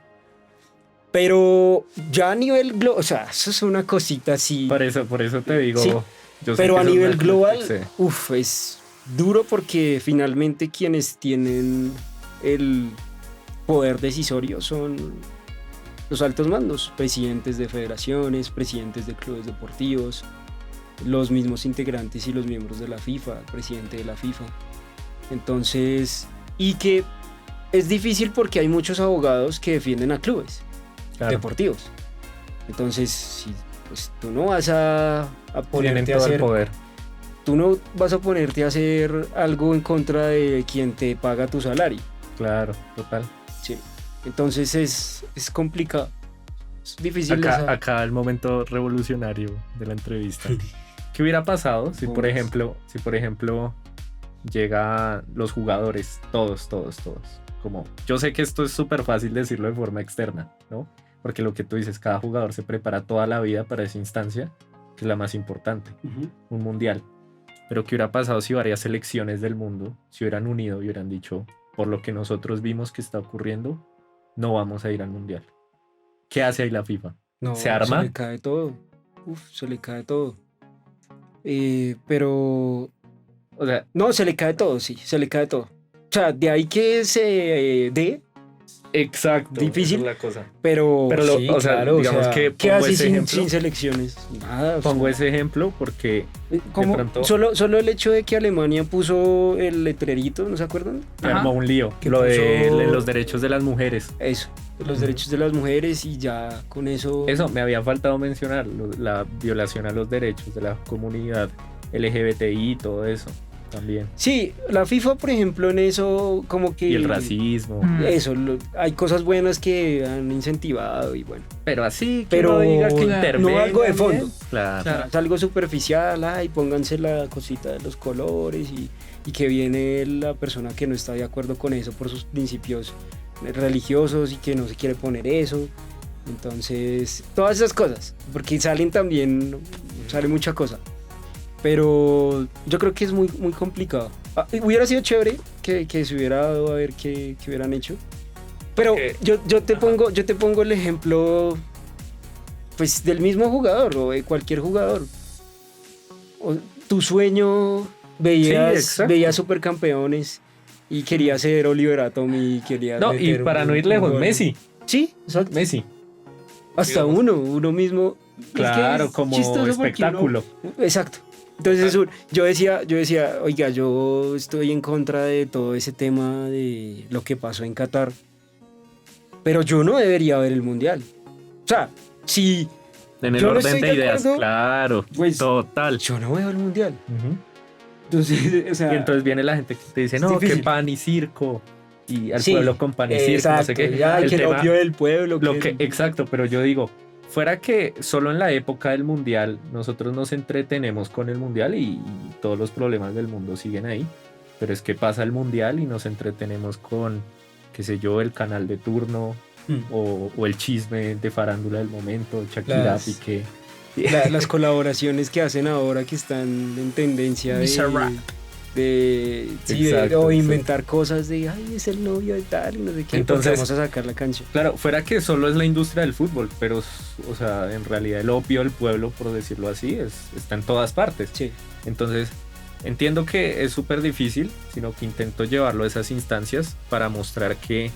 Pero ya a nivel global, o sea, eso es una cosita así. Por eso te digo. Sí, yo sé Pero que a eso nivel es una- global, sí. es duro porque finalmente quienes tienen el poder decisorio son los altos mandos, presidentes de federaciones, presidentes de clubes deportivos, los mismos integrantes y los miembros de la FIFA, el presidente de la FIFA. Entonces, y que es difícil porque hay muchos abogados que defienden a clubes Claro. deportivos. Entonces, si, pues, tú no vas a Tienen ponerte a todo el hacer, poder. tú no vas a ponerte a hacer algo en contra de quien te paga tu salario. Claro, total. Sí. Entonces es complicado. Es difícil. Acá el momento revolucionario de la entrevista. ¿Qué hubiera pasado si, por ejemplo, llega los jugadores, todos, como, yo sé que esto es súper fácil decirlo de forma externa, ¿no? Porque lo que tú dices, cada jugador se prepara toda la vida para esa instancia, que es la más importante, un mundial. Pero ¿qué hubiera pasado si varias selecciones del mundo se hubieran unido y hubieran dicho, por lo que nosotros vimos que está ocurriendo, no vamos a ir al mundial? ¿Qué hace ahí la FIFA? No, ¿Se arma? Se le cae todo. Se le cae todo. Pero O sea, no, se le cae todo, sí, se le cae todo. O sea, de ahí que se dé, exacto. Difícil. Esa es la cosa. pero Sí, o sea, claro, digamos que ¿qué pongo hace ese sin, ejemplo. sin selecciones? Nada. o Pongo sea, ese ejemplo porque como pronto- solo el hecho de que Alemania puso el letrerito, ¿no se acuerdan? me Ajá. armó un lío. Que Lo de puso- los derechos de las mujeres. Eso, los Ujú. derechos de las mujeres y ya con eso. Eso me había faltado mencionar, la violación a los derechos de la comunidad LGBTI y todo eso también. Sí, la FIFA, por ejemplo, en eso como que... Y el racismo. Mm. Eso, hay cosas buenas que han incentivado y bueno. Pero así, que Pero uno diga que no intervenga algo de bien. fondo. Claro. Claro. Es algo superficial, ay, pónganse la cosita de los colores y que viene la persona que no está de acuerdo con eso por sus principios religiosos y que no se quiere poner eso. Entonces, todas esas cosas, porque salen también, sale mucha cosa. Pero yo creo que es muy, muy complicado. Hubiera sido chévere que se hubiera dado a ver qué hubieran hecho. Pero Porque- yo te pongo el ejemplo pues del mismo jugador o de cualquier jugador. Tu sueño, Sí, exacto. veías supercampeones y querías ser Oliver Atom y querías No, y meter para no ir un lejos, gol. Messi. Sí, exacto. Messi. Hasta digamos. uno mismo. Es que Claro, es como chistoso porque espectáculo. exacto. Entonces yo decía, oiga, yo estoy en contra de todo ese tema de lo que pasó en Qatar, pero yo no debería ver el mundial. O sea, si En el Yo no orden estoy de de ideas, acuerdo, claro. pues, Total. yo no veo el mundial. Ujú. Entonces, o sea, Y entonces viene la gente que te dice, es no, que difícil. pan y circo. Y al sí, pueblo con pan y circo, no sé exacto, qué. ya, El que el tema- opio del pueblo. Exacto, pero yo digo, fuera que solo en la época del mundial nosotros nos entretenemos con el mundial y todos los problemas del mundo siguen ahí, pero es que pasa el mundial y nos entretenemos con, qué sé yo, el canal de turno o el chisme de farándula del momento, Shakira, Las- Piqué. Las colaboraciones que hacen ahora que están en tendencia Mr. Rap. o inventar cosas de ay, es el novio de tal y no sé qué. Entonces- Entonces vamos a sacar la cancha. Claro, fuera que solo es la industria del fútbol, pero, o sea, en realidad el opio del pueblo, por decirlo así, está en todas partes. Sí. Entonces, entiendo que es súper difícil, sino que intento llevarlo a esas instancias para mostrar que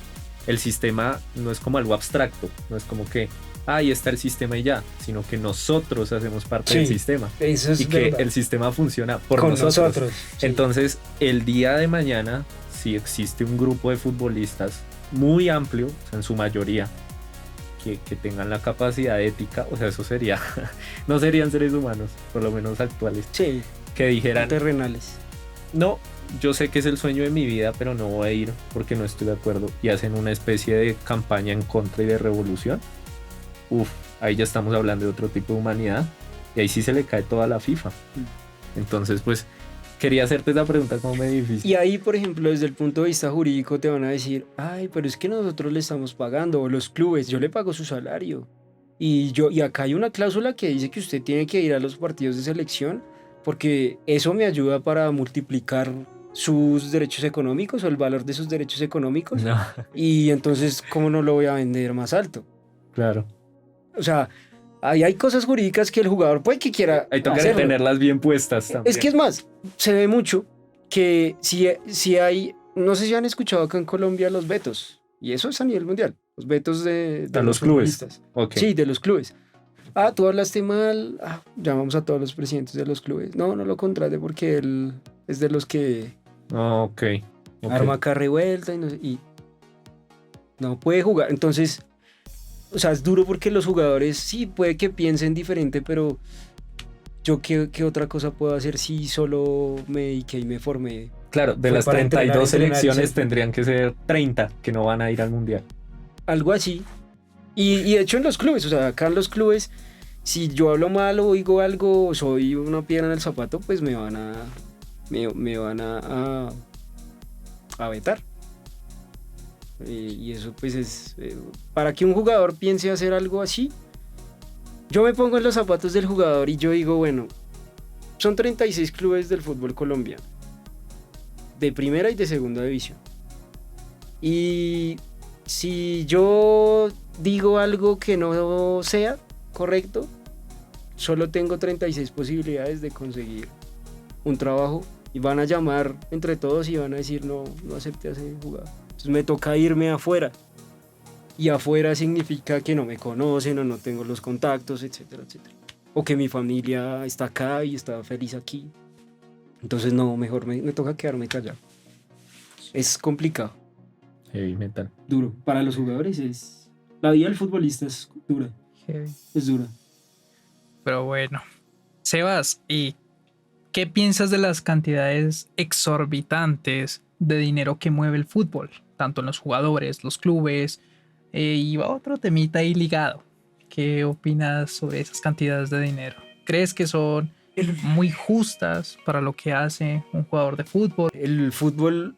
el sistema no es como algo abstracto, no es como que, ahí está el sistema y ya, sino que nosotros hacemos parte del Sí, sistema Eso es y que verdad. el sistema funciona por Con nosotros. sí. Entonces, el día de mañana, si existe un grupo de futbolistas muy amplio, o sea, en su mayoría, que tengan la capacidad ética, o sea, eso sería, no serían seres humanos, por lo menos actuales, Sí, que dijeran, terrenales. no, yo sé que es el sueño de mi vida, pero no voy a ir porque no estoy de acuerdo, y hacen una especie de campaña en contra y de revolución. Uf, ahí ya estamos hablando de otro tipo de humanidad, y ahí sí se le cae toda la FIFA. Entonces, pues, quería hacerte esa pregunta como medio difícil. Y ahí, por ejemplo, desde el punto de vista jurídico te van a decir, ay, pero es que nosotros le estamos pagando, o los clubes, yo le pago su salario. Y acá hay una cláusula que dice que usted tiene que ir a los partidos de selección porque eso me ayuda para multiplicar sus derechos económicos o el valor de sus derechos económicos. No, Y entonces, ¿cómo no lo voy a vender más alto? claro. O sea, ahí hay cosas jurídicas que el jugador puede que quiera Hay que hacerlo. tenerlas bien puestas también. Es que es más, se ve mucho que si hay, no sé si han escuchado acá en Colombia los vetos, y eso es a nivel mundial, los vetos de A los clubes. futbolistas. Ok. Sí, de los clubes. Ah, tú hablaste mal, llamamos a todos los presidentes de los clubes. No lo contrate porque él es de los que... Ok. Ok. arma acá revuelta y no puede jugar. Entonces, o sea, es duro porque los jugadores sí puede que piensen diferente, pero yo qué otra cosa puedo hacer si solo me dediqué y me formé. Claro, de Fue las para entrenar, 32 entrenar y selecciones ser- tendrían que ser 30 que no van a ir al mundial. Algo así. Y de hecho en los clubes, o sea, acá en los clubes, si yo hablo mal o digo algo, o soy una piedra en el zapato, pues me van a vetar. Y eso pues es, para que un jugador piense hacer algo así, yo me pongo en los zapatos del jugador y yo digo, bueno, son 36 clubes del fútbol colombiano, de primera y de segunda división. Y si yo digo algo que no sea correcto, solo tengo 36 posibilidades de conseguir un trabajo y van a llamar entre todos y van a decir no acepté a ese jugador. Entonces me toca irme afuera. Y afuera significa que no me conocen o no tengo los contactos, etcétera, etcétera. O que mi familia está acá y está feliz aquí. Entonces no, mejor me toca quedarme callado. Es complicado, Heavy metal. duro. Para los jugadores es... La vida del futbolista es dura, Heavy. es dura. Pero bueno. Sebas, ¿y qué piensas de las cantidades exorbitantes de dinero que mueve el fútbol? Tanto en los jugadores, los clubes, y va otro temita ahí ligado. ¿Qué opinas sobre esas cantidades de dinero? ¿Crees que son muy justas para lo que hace un jugador de fútbol? El fútbol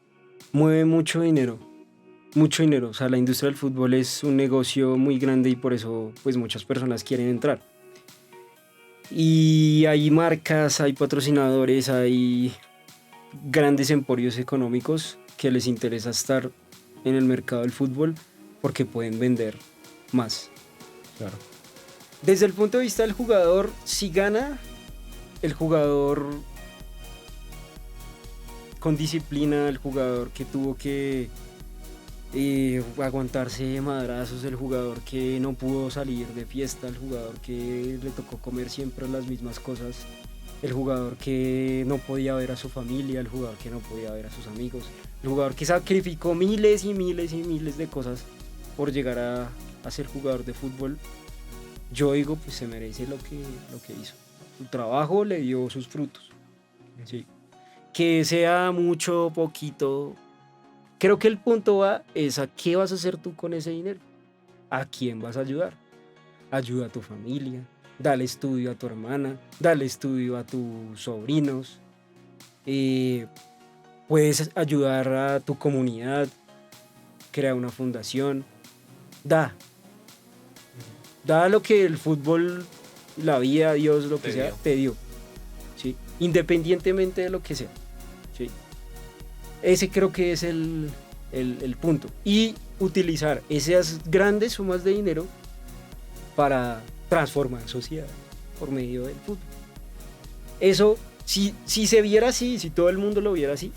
mueve mucho dinero, mucho dinero. O sea, la industria del fútbol es un negocio muy grande y por eso pues muchas personas quieren entrar. Y hay marcas, hay patrocinadores, hay grandes emporios económicos que les interesa estar en el mercado del fútbol porque pueden vender más. Claro. Desde el punto de vista del jugador, si gana el jugador con disciplina, el jugador que tuvo que aguantarse madrazos, el jugador que no pudo salir de fiesta, el jugador que le tocó comer siempre las mismas cosas, el jugador que no podía ver a su familia, el jugador que no podía ver a sus amigos, el jugador que sacrificó miles y miles y miles de cosas por llegar a ser jugador de fútbol. Yo digo, pues se merece lo que hizo. Su trabajo le dio sus frutos. Sí. Que sea mucho, poquito. Creo que el punto va es a qué vas a hacer tú con ese dinero. ¿A quién vas a ayudar? Ayuda a tu familia. Dale estudio a tu hermana. Dale estudio a tus sobrinos. Puedes ayudar a tu comunidad. Crea una fundación. Da lo que el fútbol, la vida, Dios, lo que sea, te dio. ¿Sí? Independientemente de lo que sea. ¿Sí? Ese creo que es el punto. Y utilizar esas grandes sumas de dinero para transformar sociedad por medio del fútbol. Eso, si se viera así, si todo el mundo lo viera así,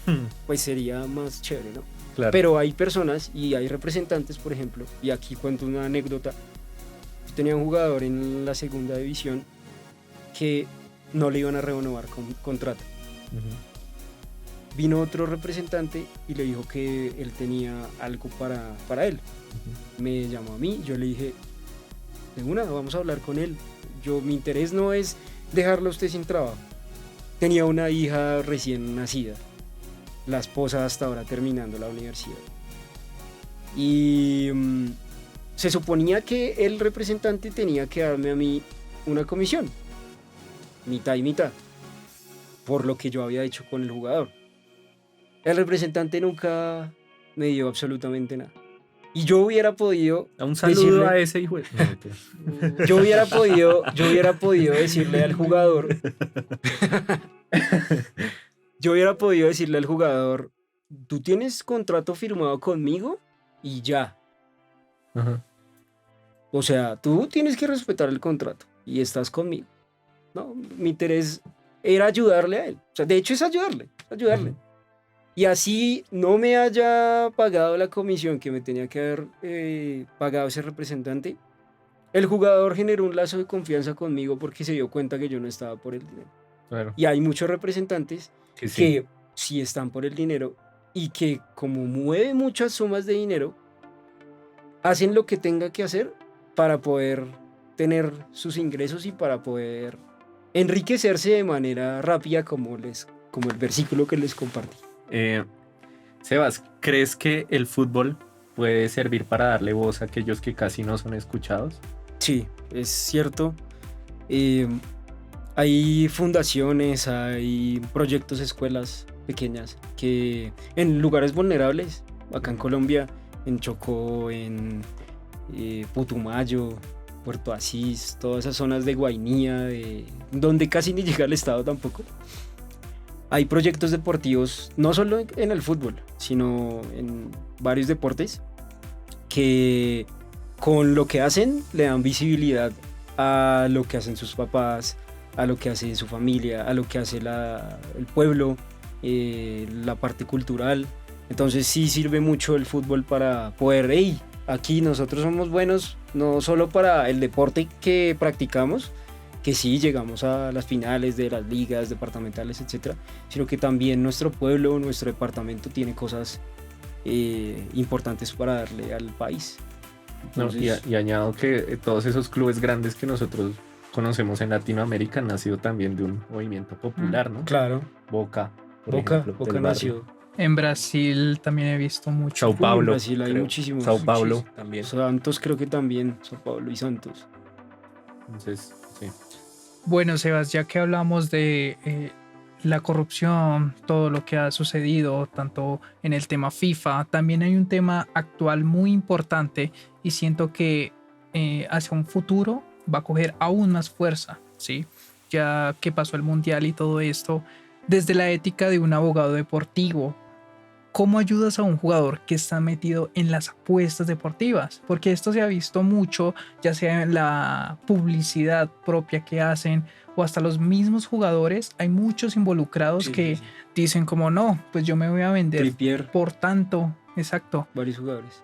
pues sería más chévere, ¿no? Claro. Pero hay personas y hay representantes, por ejemplo, y aquí cuento una anécdota. Yo tenía un jugador en la segunda división que no le iban a renovar contrato. Uh-huh. Vino otro representante y le dijo que él tenía algo para él. Uh-huh. Me llamó a mí, yo le dije, de una, vamos a hablar con él. Mi interés no es dejarlo a usted sin trabajo. Tenía una hija recién nacida, la esposa hasta ahora terminando la universidad. Y se suponía que el representante tenía que darme a mí una comisión, mitad y mitad, por lo que yo había hecho con el jugador. El representante nunca me dio absolutamente nada. Y yo hubiera podido Un saludo decirle, a ese hijo. No, yo hubiera podido decirle al jugador, tú tienes contrato firmado conmigo y ya. uh-huh. O sea, tú tienes que respetar el contrato y estás conmigo. No, mi interés era ayudarle a él. O sea, de hecho es ayudarle. Uh-huh. Y así no me haya pagado la comisión que me tenía que haber pagado ese representante, el jugador generó un lazo de confianza conmigo porque se dio cuenta que yo no estaba por el dinero. Claro. Y hay muchos representantes que sí están por el dinero y que como mueve muchas sumas de dinero, hacen lo que tenga que hacer para poder tener sus ingresos y para poder enriquecerse de manera rápida como el versículo que les compartí. Sebas, ¿crees que el fútbol puede servir para darle voz a aquellos que casi no son escuchados? Sí, es cierto. Hay fundaciones, hay proyectos, escuelas pequeñas que en lugares vulnerables, acá en Colombia, en Chocó, en Putumayo, Puerto Asís, todas esas zonas de Guainía, donde casi ni llega el Estado tampoco. Hay proyectos deportivos, no solo en el fútbol, sino en varios deportes, que con lo que hacen le dan visibilidad a lo que hacen sus papás, a lo que hace su familia, a lo que hace el pueblo, la parte cultural. Entonces sí sirve mucho el fútbol para poder, hey, aquí nosotros somos buenos, no solo para el deporte que practicamos, que sí llegamos a las finales de las ligas departamentales, etcétera, sino que también nuestro pueblo, nuestro departamento tiene cosas importantes para darle al país. Entonces, y añado que todos esos clubes grandes que nosotros conocemos en Latinoamérica han nacido también de un movimiento popular, ¿no? Claro. Boca, por ejemplo, Boca del nació. barrio. En Brasil también he visto mucho. Sao Paulo. En Brasil hay creo. muchísimos. Sao Paulo también. Santos creo que también, Sao Paulo y Santos. Entonces, sí. Bueno, Sebas, ya que hablamos de la corrupción, todo lo que ha sucedido, tanto en el tema FIFA, también hay un tema actual muy importante y siento que hacia un futuro va a coger aún más fuerza, ¿sí? Ya que pasó el Mundial y todo esto, desde la ética de un abogado deportivo, ¿cómo ayudas a un jugador que está metido en las apuestas deportivas? Porque esto se ha visto mucho, ya sea en la publicidad propia que hacen o hasta los mismos jugadores. Hay muchos involucrados que dicen como no, pues yo me voy a vender Trippier, por tanto. Exacto. varios jugadores.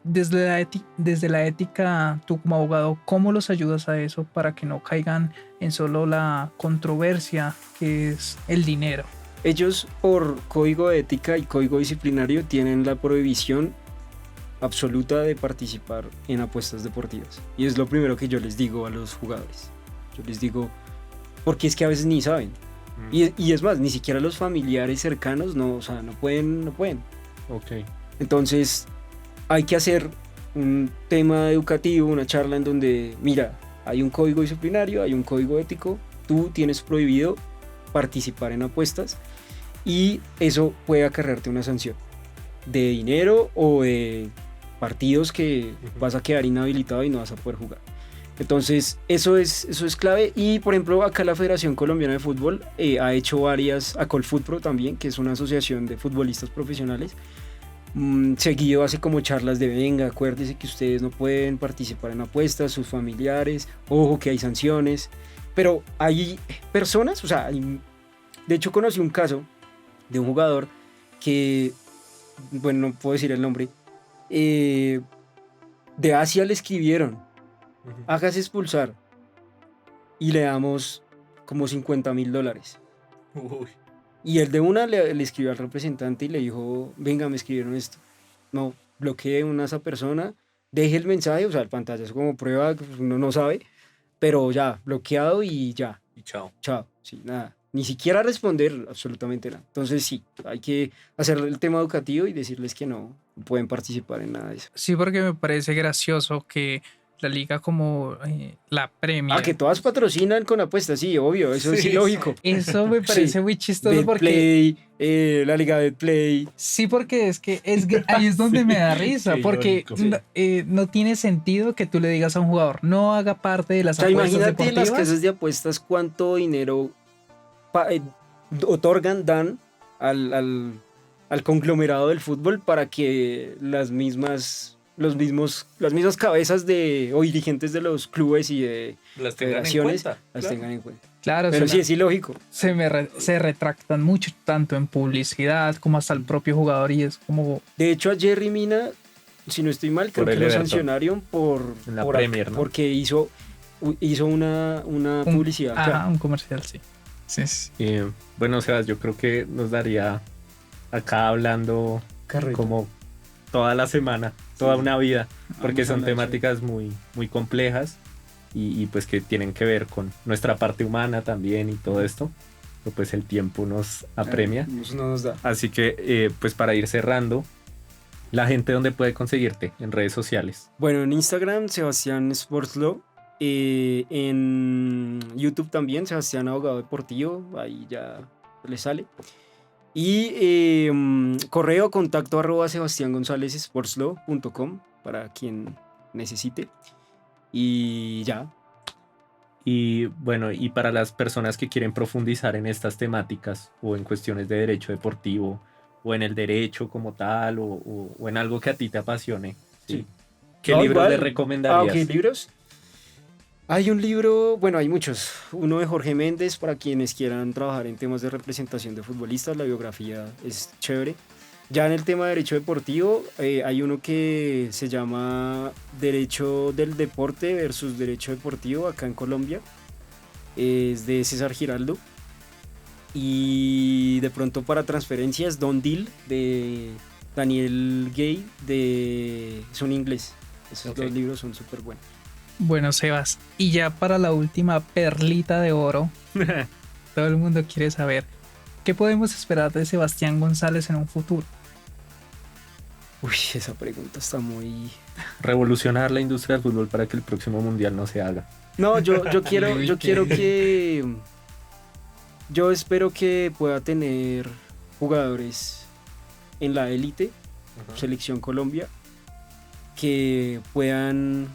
Desde la ética, tú como abogado, ¿cómo los ayudas a eso para que no caigan en solo la controversia que es el dinero? Ellos, por código de ética y código disciplinario, tienen la prohibición absoluta de participar en apuestas deportivas. Y es lo primero que yo les digo a los jugadores. Yo les digo, porque es que a veces ni saben. Y es más, ni siquiera los familiares cercanos, no, o sea, no pueden. Ok. Entonces, hay que hacer un tema educativo, una charla en donde, mira, hay un código disciplinario, hay un código ético, tú tienes prohibido participar en apuestas y eso puede acarrearte una sanción de dinero o de partidos que vas a quedar inhabilitado y no vas a poder jugar. Entonces eso es clave. Y por ejemplo acá la Federación Colombiana de Fútbol ha hecho varias, a Colfutpro también, que es una asociación de futbolistas profesionales, seguido hace como charlas de venga, acuérdese que ustedes no pueden participar en apuestas, sus familiares, ojo que hay sanciones. Pero hay personas, o sea, de hecho conocí un caso de un jugador que, bueno, no puedo decir el nombre, de Asia le escribieron, hágase expulsar y le damos como $50,000. Uy. Y él de una le escribió al representante y le dijo, venga, me escribieron esto. No, bloquee a esa persona, deje el mensaje, o sea, el pantallazo como prueba, que uno no sabe, pero ya, bloqueado y ya. Y chao. Chao, sí, nada. Ni siquiera responder absolutamente nada. Entonces sí, hay que hacer el tema educativo y decirles que no pueden participar en nada de eso. Sí, porque me parece gracioso que la liga como la Premier. Que todas patrocinan con apuestas, sí, obvio, eso es ilógico. Eso me parece muy chistoso porque... la liga Betplay. Sí, porque es que ahí es donde me da risa, porque no tiene sentido que tú le digas a un jugador, no haga parte de las apuestas deportivas. Imagínate las casas de apuestas cuánto dinero otorgan, dan al conglomerado del fútbol para que las mismas cabezas o dirigentes de los clubes y de las federaciones las tengan en cuenta. Claro, pero sí es ilógico. Se retractan mucho, tanto en publicidad como hasta el propio jugador, y es como... De hecho, a Jerry Mina, si no estoy mal, creo que lo sancionaron por la Premier, ¿no? porque hizo una publicidad. Un comercial, sí. Bueno, Sebas, yo creo que nos daría acá hablando Carreta. como toda la semana, toda una vida, porque Vamos a son hablar, temáticas muy, muy complejas y pues que tienen que ver con nuestra parte humana también y todo esto, pero pues el tiempo nos apremia. No nos da. Así que pues para ir cerrando, la gente donde puede conseguirte en redes sociales. Bueno, en Instagram, Sebastián Sportslaw. En YouTube también, Sebastián Abogado Deportivo. Ahí ya le sale. Y correo contacto @ sebastiangonzalezsportslaw.com para quien necesite. Y ya. Y bueno, y para las personas que quieren profundizar en estas temáticas o en cuestiones de derecho deportivo o en el derecho como tal o en algo que a ti te apasione, ¿sí? Sí. ¿Qué No, libros igual. le recomendarías? Ok, libros. Hay un libro, bueno, hay muchos. Uno de Jorge Méndez para quienes quieran trabajar en temas de representación de futbolistas. La biografía es chévere. Ya en el tema de derecho deportivo, hay uno que se llama Derecho del Deporte versus Derecho Deportivo acá en Colombia. Es de César Giraldo. Y de pronto para transferencias, Don Deal de Daniel Gay son inglés. Esos Ok. 2 libros son súper buenos. Bueno, Sebas, y ya para la última perlita de oro, todo el mundo quiere saber, ¿qué podemos esperar de Sebastián González en un futuro? Uy, esa pregunta está muy... Revolucionar la industria del fútbol para que el próximo mundial no se haga. No, yo quiero Uy, que... Yo espero que pueda tener jugadores en la élite, Selección Colombia, que puedan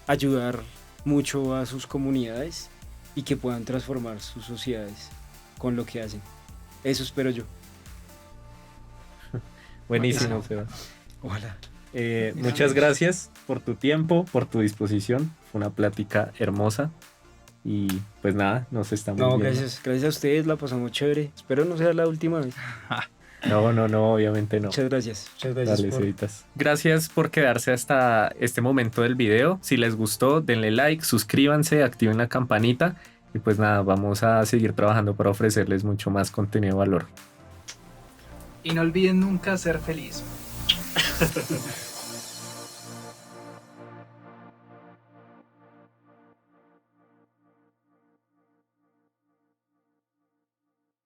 ayudar mucho a sus comunidades y que puedan transformar sus sociedades con lo que hacen. Eso espero yo. Buenísimo, Eso. Seba. Ojalá. Muchas gracias por tu tiempo, por tu disposición. Fue una plática hermosa. Y pues nada, nos estamos No, viendo. gracias a ustedes, la pasamos chévere. Espero no sea la última vez. No, obviamente no. Muchas gracias. Muchas gracias Dale, por... Cevitas. Gracias por quedarse hasta este momento del video. Si les gustó, denle like, suscríbanse, activen la campanita. Y pues nada, vamos a seguir trabajando para ofrecerles mucho más contenido de valor. Y no olviden nunca ser feliz.